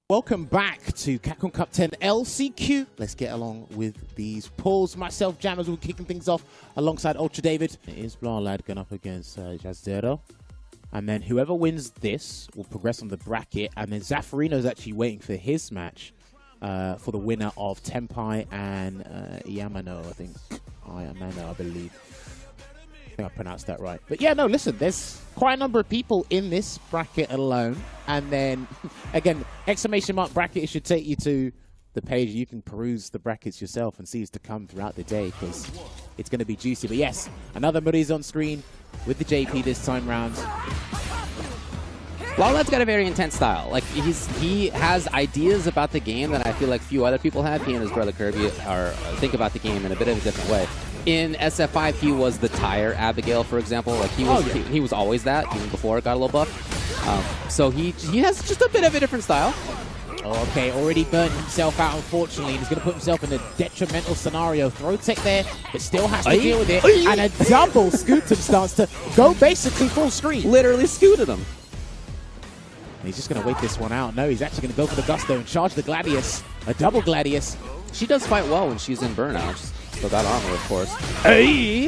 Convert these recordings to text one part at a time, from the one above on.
Welcome back to Capcom Cup 10 LCQ. Let's get along with these pulls. Myself, Jammers, will be kicking things off alongside Ultra David. It is Blarrlad going up against Jazdero. And then whoever wins this will progress on the bracket. And then Zaffarino's actually waiting for his match for the winner of Tenpai and Yamano, I think. Yamano, I believe. I think I pronounced that right. But yeah, no, listen, there's quite a number of people in this bracket alone. And then, again, exclamation mark bracket, it should take you to the page. You can peruse the brackets yourself and see what's to come throughout the day, because it's going to be juicy. But yes, another Marisa on screen with the JP this time round. Blarrlad's got a very intense style. Like, he has ideas about the game that I feel like few other people have. He and his brother Kirby think about the game in a bit of a different way. In SF5, he was the tire Abigail, for example. Like, he was always that, even before it got a little buff. So he has just a bit of a different style. Oh, okay, already burnt himself out, unfortunately. He's going to put himself in a detrimental scenario. Throw tech there, but still has to deal with it. And a double scoot him starts to go basically full screen. Literally scooted him. He's just going to wait this one out. No, he's actually going to go for the Gusto and charge the Gladius. A double Gladius. She does fight well when she's in burnout. Still got armor, of course. Hey!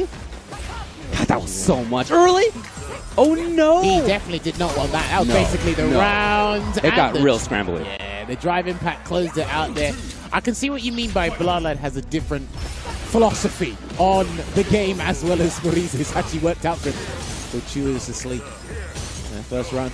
God, that was so much early. Oh, no. He definitely did not want that. That was basically the round. It got real scrambly. Yeah, the drive impact closed it out there. I can see what you mean by Blarrlad has a different philosophy on the game as well as Marisa. It's actually worked out for him. So Chu is asleep. First run.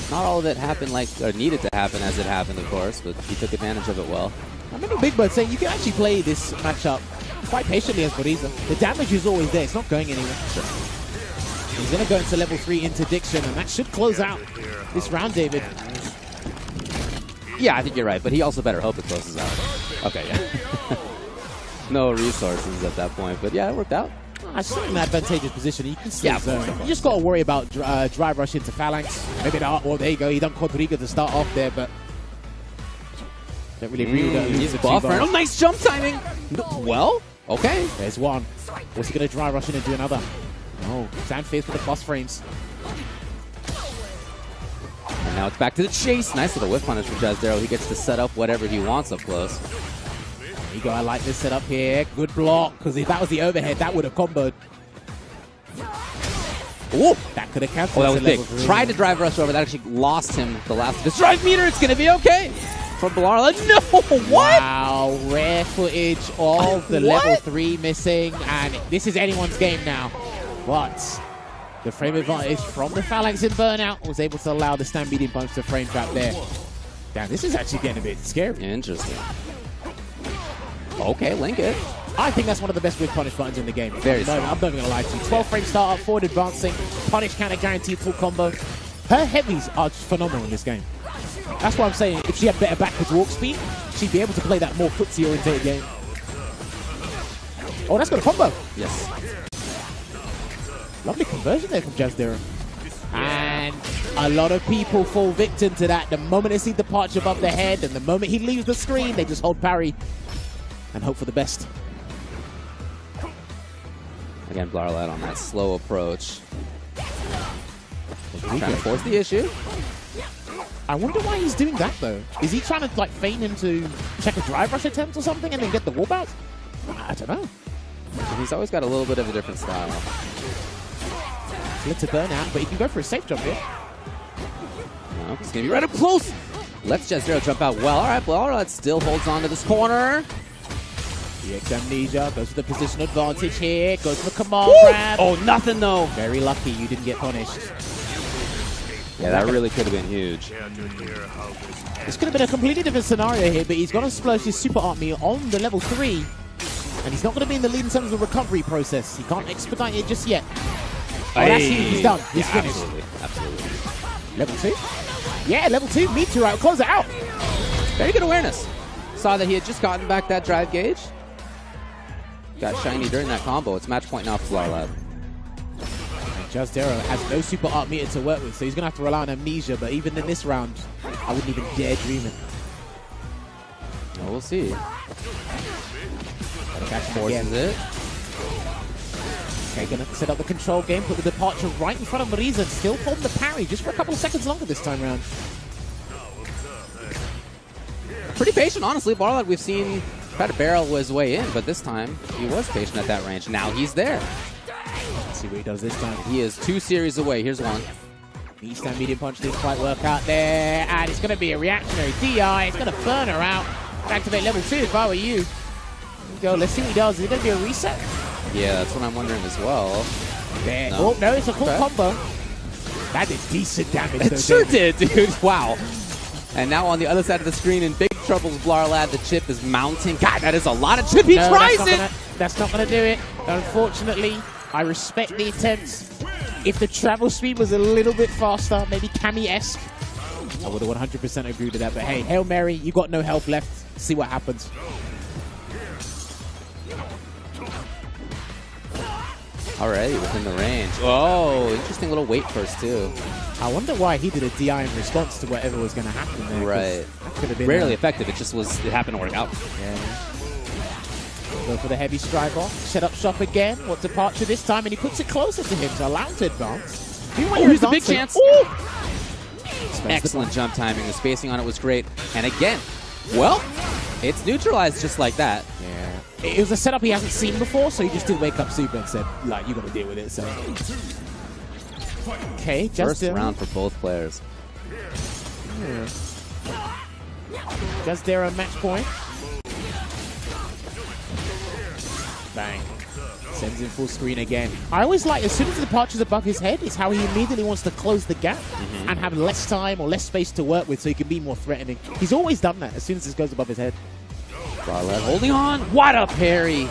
Not all of it happened or needed to happen as it happened, of course, but he took advantage of it well. I remember Big Bird saying you can actually play this matchup quite patiently as Marisa. The damage is always there. It's not going anywhere. Sure. He's going to go into level 3 interdiction, and that should close out this round, David. Yeah, I think you're right, but he also better hope it closes out. Okay, yeah. No resources at that point, but yeah, it worked out. It's still in an advantageous position. You can still zone. You just got to worry about drive rush into Phalanx. Maybe not. Well, there you go. He done Quadriga to start off there, but don't really agree with that. He's buffering. Oh, nice jump timing. Well, okay. There's one. What's he going to drive rush in and do another? No. Sam Fierce with the plus frames. And now it's back to the chase. Nice little whiff punish from Jazdero. He gets to set up whatever he wants up close. There you go. I like this setup here. Good block, because if that was the overhead, that would have comboed. Oh, that could have canceled. Oh, that was big. Tried to drive rush over. That actually lost him the last. This drive meter, it's going to be okay. From Blarrlad. No, what? Wow, rare footage of the level 3 missing, and this is anyone's game now. But the frame advantage from the Phalanx in Burnout was able to allow the Stampeding Punch to frame trap there. Damn, this is actually getting a bit scary. Interesting. Okay, link it. I think that's one of the best whip punish buttons in the game. Very strong. I'm not going to lie to you. 12 frame startup, forward advancing, punish counter guaranteed full combo. Her heavies are phenomenal in this game. That's why I'm saying if she had better backwards walk speed, she'd be able to play that more footsie oriented game. Oh, that's got a combo. Yes. Lovely conversion there from Jazdero. And a lot of people fall victim to that. The moment they see the departure above their head and the moment he leaves the screen, they just hold parry and hope for the best. Again, Blarrlad on that slow approach. Trying to force the issue. I wonder why he's doing that, though. Is he trying to feign him to check a drive rush attempt or something and then get the wall bounce? I don't know. He's always got a little bit of a different style. Let to burn out, but he can go for a safe jump here. No, he's going to be right up close. Let's Jazdero jump out well. All right, Blarrlad still holds on to this corner. EX Amnesia goes for the position advantage here. Goes for the command grab. Oh, nothing though. Very lucky you didn't get punished. Yeah, that really could have been huge. This could have been a completely different scenario here, but he's going to splurge his super army on the level 3. And he's not going to be in the lead in terms of the recovery process. He can't expedite it just yet. Oh, that's huge. He's done. He's finished. Absolutely. Level 2? Yeah, level 2. Meteorite. Close it out. Very good awareness. Saw that he had just gotten back that drive gauge. Got shiny during that combo. It's match point now for Blarrlad. Jazdero has no super art meter to work with, so he's going to have to rely on Amnesia, but even in this round, I wouldn't even dare dream it. Well, we'll see. Forces it. Okay, gonna set up the control game, put the departure right in front of Marisa, still holding the parry just for a couple of seconds longer this time around. Pretty patient, honestly. Blarrlad, we've seen try to barrel his way in, but this time he was patient at that range. Now he's there. Let's see what he does this time. He is 2 series away. Here's one. Eastern medium punch didn't quite work out there, and it's going to be a reactionary DI. It's going to burn her out. Activate level 2 if I were you. Go, let's see what he does. Is it going to be a reset? Yeah, that's what I'm wondering as well. There. No. Oh, no, it's a full combo. That did decent damage. It sure did, dude. Wow. And now on the other side of the screen, in big trouble, Blarrlad. The chip is mounting. God, that is a lot of chip. He tries it. That's not going to do it. Unfortunately, I respect the attempts. If the travel speed was a little bit faster, maybe Cammy-esque, I would have 100% agreed with that. But hey, Hail Mary, you got no health left. See what happens. Already within the range. Oh, interesting little wait first, too. I wonder why he did a DI in response to whatever was going to happen there. Right. That could have been rarely effective. It just was, it happened to work out. Yeah. Go for the heavy strike off. Set up shop again. What departure this time? And he puts it closer to him to allow him to advance. Here's a big chance. Ooh. Excellent jump timing. The spacing on it was great. And again, well, it's neutralized just like that. Yeah. It was a setup he hasn't seen before, so he just did wake up super and said, like, you got to deal with it. So. Okay, First round for both players. Jazdero match point. Bang. Sends in full screen again. I always like, as soon as the departure's above his head, is how he immediately wants to close the gap and have less time or less space to work with so he can be more threatening. He's always done that as soon as this goes above his head. Blarrlad holding on. What a parry.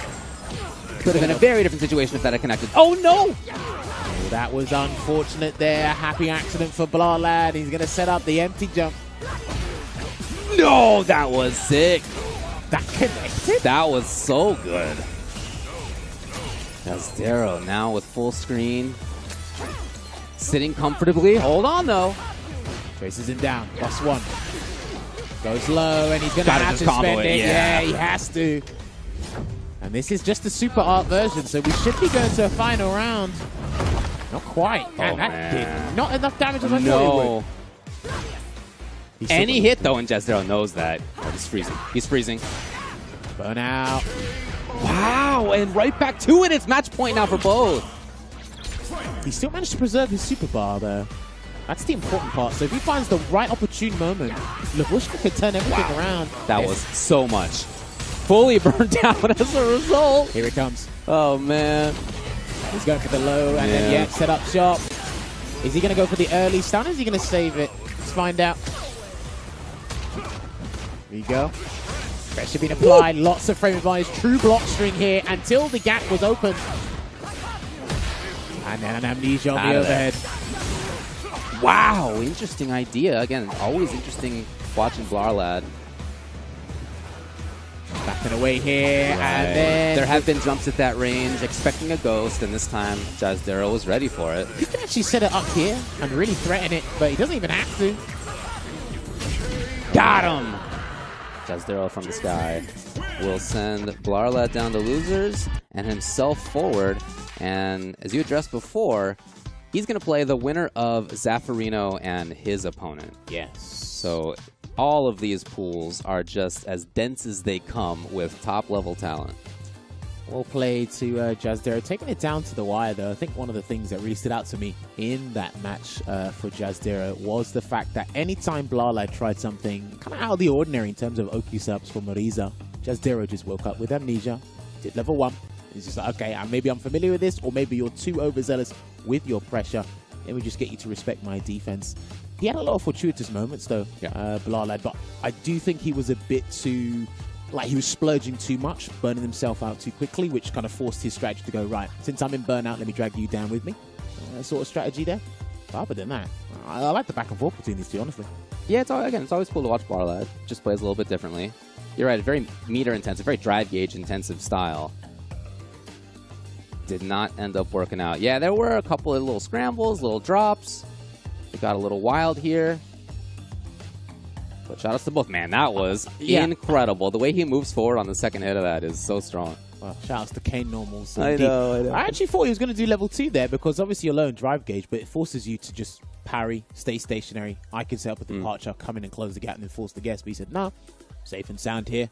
Could have been a very different situation if that had connected. Oh, no! Oh, that was unfortunate there. Happy accident for Blarrlad. He's going to set up the empty jump. No, that was sick. That connected? That was so good. Jazdero now with full screen. Sitting comfortably. Hold on, though. Traces him down. +1. Goes low, and he's going to have to spend it. Yeah, he has to. And this is just the super art version, so we should be going to a final round. Not quite. And that did not enough damage as I thought it would. Any hit, though, and Jazdero knows that. Oh, he's freezing. He's freezing. Burn out. Wow, and right back to it. It's match point now for both. He still managed to preserve his super bar, though. That's the important part. So if he finds the right opportune moment, Lavushka could turn everything around. That was so much. Fully burned out as a result. Here it comes. Oh, man. He's going for the low, and then, set up shop. Is he going to go for the early stun, or is he going to save it? Let's find out. There you go. Pressure being applied. Lots of frame advantage. True block string here until the gap was open. And then an amnesia on the overhead. Wow, interesting idea. Again, always interesting watching Blarrlad. Backing away here, and then... There have been jumps at that range, expecting a ghost, and this time Jazdero was ready for it. He can actually set it up here and really threaten it, but he doesn't even have to. Got him! Jazdero from the sky will send Blarrlad down to losers and himself forward. And as you addressed before, he's going to play the winner of Zaffarino and his opponent. Yes. So all of these pools are just as dense as they come with top-level talent. Well played to Jazdero. Taking it down to the wire, though, I think one of the things that really stood out to me in that match for Jazdero was the fact that anytime Blarrlad tried something kind of out of the ordinary in terms of Oki subs for Marisa, Jazdero just woke up with amnesia, did level 1. He's just like, okay, maybe I'm familiar with this, or maybe you're too overzealous with your pressure. Let me just get you to respect my defense. He had a lot of fortuitous moments, though, Blarrlad, but I do think he was a bit too... Like, he was splurging too much, burning himself out too quickly, which kind of forced his strategy to go, right, since I'm in burnout, let me drag you down with me. Sort of strategy there. But other than that, I like the back and forth between these two, honestly. Yeah, it's always cool to watch Blarrlad. Just plays a little bit differently. You're right, very meter-intensive, very drive gauge-intensive style. Did not end up working out. Yeah, there were a couple of little scrambles, little drops. It got a little wild here. But shout outs to both. Man, that was incredible. The way he moves forward on the second hit of that is so strong. Well, shout outs to Kane Normals. I know. I actually thought he was going to do level 2 there because obviously you're low in drive gauge, but it forces you to just parry, stay stationary. I can set up a departure, come in and close the gap and then force the guess. But he said, no, Safe and sound here.